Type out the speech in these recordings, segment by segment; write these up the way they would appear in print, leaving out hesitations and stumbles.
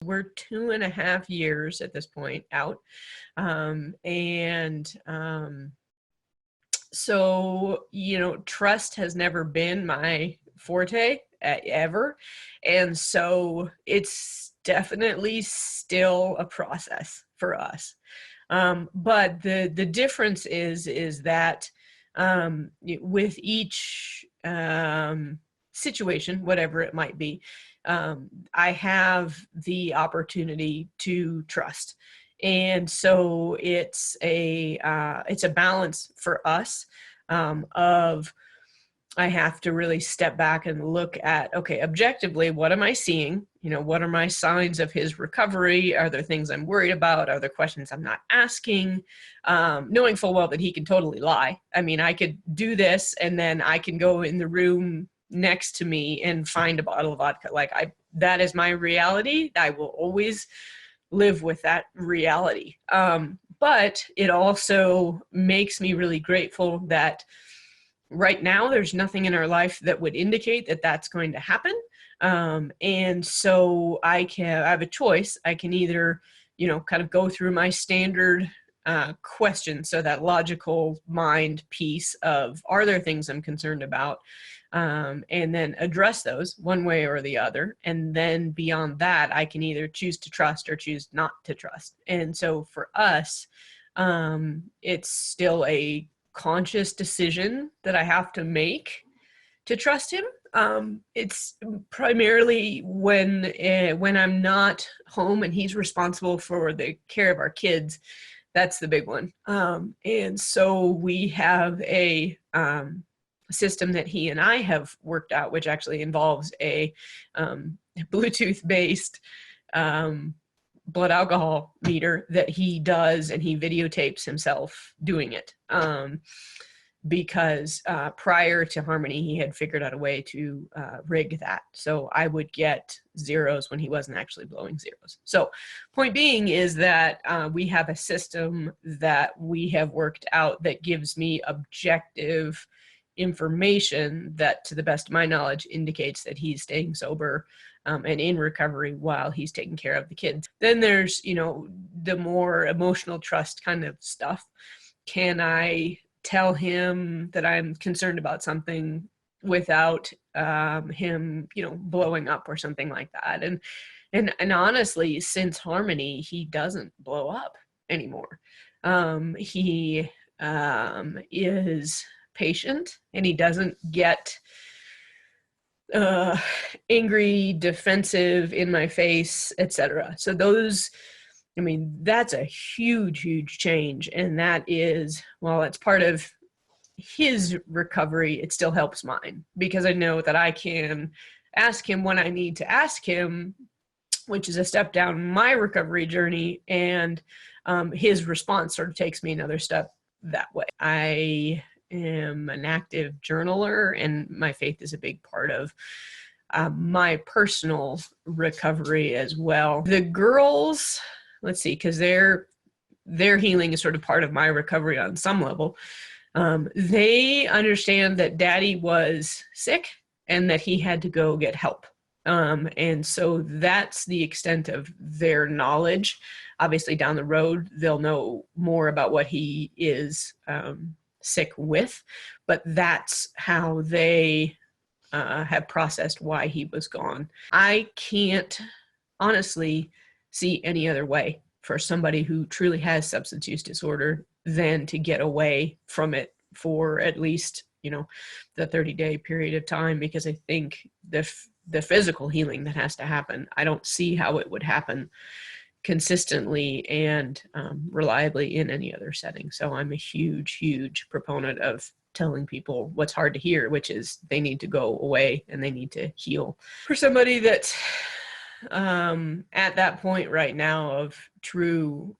we're 2.5 years at this point out. So, trust has never been my forte ever. And so it's definitely still a process for us. But the difference is that with each situation, whatever it might be, I have the opportunity to trust. And so it's a balance for us of I have to really step back and look at, okay, objectively, what am I seeing? What are my signs of his recovery? Are there things I'm worried about? Are there questions I'm not asking? Knowing full well that he can totally lie. I mean, I could do this and then I can go in the room next to me and find a bottle of vodka. That is my reality. I will always live with that reality. But it also makes me really grateful that right now there's nothing in our life that would indicate that that's going to happen. And so I have a choice. I can either, kind of go through my standard questions. So that logical mind piece of, are there things I'm concerned about? And then address those one way or the other. And then beyond that, I can either choose to trust or choose not to trust. And so for us, it's still a conscious decision that I have to make to trust him. It's primarily when I'm not home and he's responsible for the care of our kids. That's the big one. And so we have a system that he and I have worked out, which actually involves a Bluetooth-based blood alcohol meter that he does, and he videotapes himself doing it. Because prior to Harmony, he had figured out a way to rig that. So I would get zeros when he wasn't actually blowing zeros. So point being is that we have a system that we have worked out that gives me objective information that, to the best of my knowledge, indicates that he's staying sober and in recovery while he's taking care of the kids. Then there's, the more emotional trust kind of stuff. Can I tell him that I'm concerned about something without him, blowing up or something like that? And honestly, since Harmony, he doesn't blow up anymore. He is patient, and he doesn't get angry, defensive, in my face, etc. So that's a huge change. And that is, while it's part of his recovery, it still helps mine, because I know that I can ask him when I need to ask him, which is a step down my recovery journey. And his response sort of takes me another step that way. I am an active journaler, and my faith is a big part of my personal recovery as well. The girls, let's see, because their healing is sort of part of my recovery on some level. They understand that Daddy was sick and that he had to go get help. And so that's the extent of their knowledge. Obviously, down the road, they'll know more about what he is sick with, but that's how they have processed why he was gone. I can't honestly see any other way for somebody who truly has substance use disorder than to get away from it for at least, the 30-day period of time, because I think the physical healing that has to happen, I don't see how it would happen consistently and reliably in any other setting. So I'm a huge proponent of telling people what's hard to hear, which is they need to go away and they need to heal. For somebody that's at that point right now of true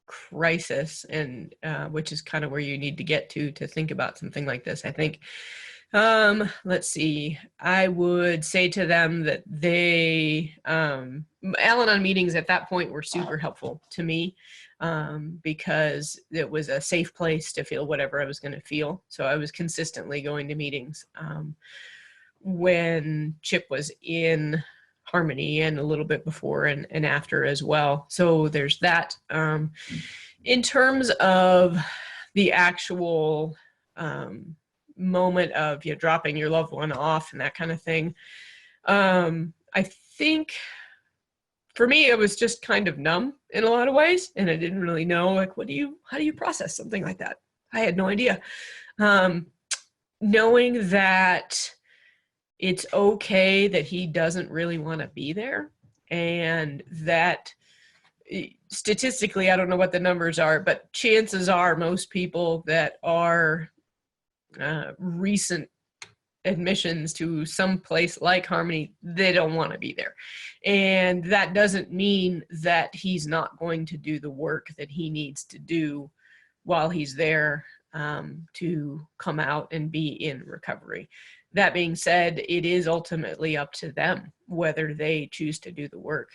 crisis, and which is kind of where you need to get to think about something like this, I think. Let's see, I would say to them that they, Al-Anon meetings at that point were super helpful to me, because it was a safe place to feel whatever I was going to feel. So I was consistently going to meetings. When Chip was in Harmony, and a little bit before and after as well. So there's that. In terms of the actual moment of dropping your loved one off and that kind of thing, I think for me it was just kind of numb in a lot of ways, and I didn't really know, like, how do you process something like that? I had no idea. Knowing that it's okay that he doesn't really want to be there, and that statistically, I don't know what the numbers are, but chances are most people that are recent admissions to some place like Harmony, they don't want to be there. And that doesn't mean that he's not going to do the work that he needs to do while he's there to come out and be in recovery. That being said, it is ultimately up to them whether they choose to do the work.